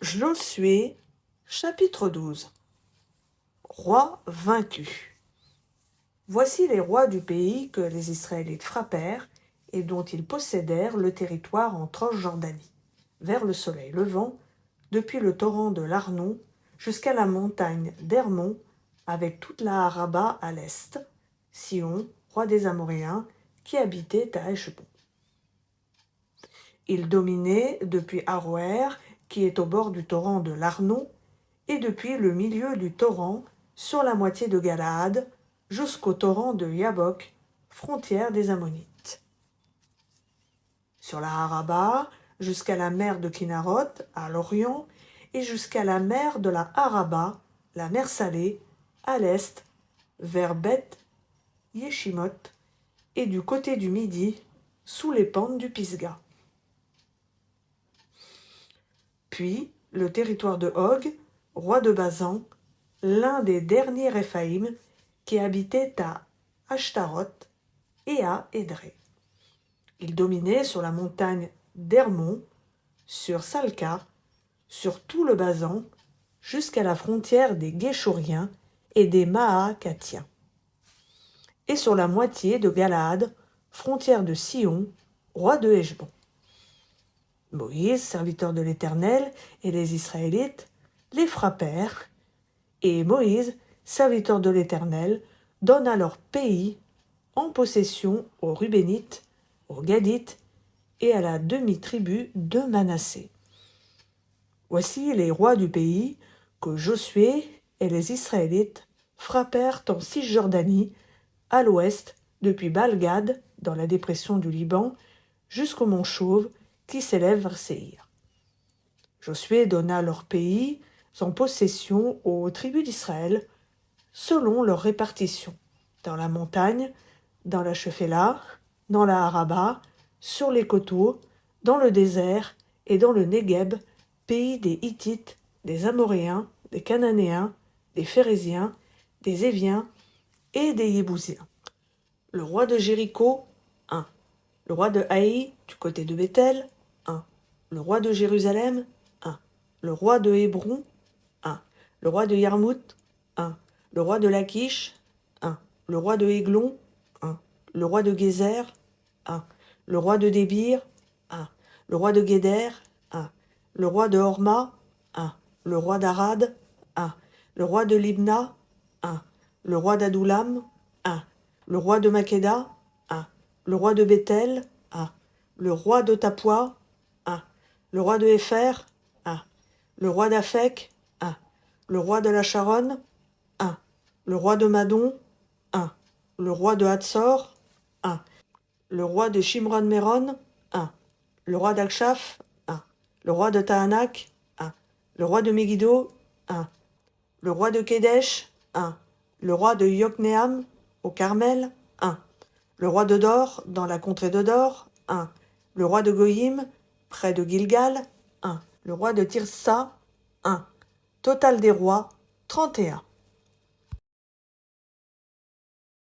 Josué, chapitre 12. Roi vaincu. Voici les rois du pays que les Israélites frappèrent et dont ils possédèrent le territoire en Transjordanie, vers le soleil levant, depuis le torrent de l'Arnon jusqu'à la montagne d'Hermon, avec toute la Araba à l'est, Sion, roi des Amoréens, qui habitait à Heshbon. Il dominait depuis Aroër, qui est au bord du torrent de l'Arnon, et depuis le milieu du torrent, sur la moitié de Galaad, jusqu'au torrent de Yabok, frontière des Ammonites. Sur la Araba, jusqu'à la mer de Kinnaroth, à l'orient, et jusqu'à la mer de la Araba, la mer Salée, à l'est, vers Beth Yeshimoth, et du côté du Midi, sous les pentes du Pisga. Puis le territoire de Og, roi de Basan, l'un des derniers Réphaïm, qui habitait à Ashtaroth et à Édré. Il dominait sur la montagne d'Hermon, sur Salca, sur tout le Basan, jusqu'à la frontière des Guéchoriens et des Maacathiens, et sur la moitié de Galaad, frontière de Sion, roi de Heshbon. Moïse, serviteur de l'Éternel, et les Israélites les frappèrent, et Moïse, serviteur de l'Éternel, donna leur pays en possession aux Rubénites, aux Gadites et à la demi-tribu de Manassé. Voici les rois du pays que Josué et les Israélites frappèrent en Cisjordanie, à l'ouest, depuis Baal-Gad, dans la dépression du Liban, jusqu'au mont Chauve, qui s'élève vers Séhir. Josué donna leur pays en possession aux tribus d'Israël, selon leur répartition, dans la montagne, dans la Shephéla, dans la Araba, sur les coteaux, dans le désert et dans le Négueb, pays des Hittites, des Amoréens, des Cananéens, des Phéréziens, des Éviens et des Yébousiens. Le roi de Jéricho, 1. Le roi de Haï, du côté de Béthel, 1. Le roi de Jérusalem, 1. Le roi de Hébron, 1. Le roi de Yarmouth, 1. Le roi de Lachish, 1. Le roi de Églon, 1. Le roi de Gézer, 1. Le roi de Débir, 1. Le roi de Guéder, 1. Le roi de Horma, 1. Le roi d'Arad, 1. Le roi de Libna, 1. Le roi d'Adoulam, 1. Le roi de Makéda, 1. Le roi de Béthel, 1. Le roi de Tapua, 1. Le roi de Hépher, 1. Le roi d'Aphek, 1. Le roi de la Charonne, 1. Le roi de Madon, 1. Le roi de Hatsor, 1. Le roi de Shimron-Méron, 1. Le roi d'Akshaph, 1. Le roi de Tahanak, 1. Le roi de Megiddo, 1. Le roi de Kédesh, 1. Le roi de Yokneam, au Carmel, 1. Le roi de Dor, dans la contrée de Dor, 1. Le roi de Goïm, près de Gilgal, 1. Le roi de Tirsa, 1. Total des rois, 31.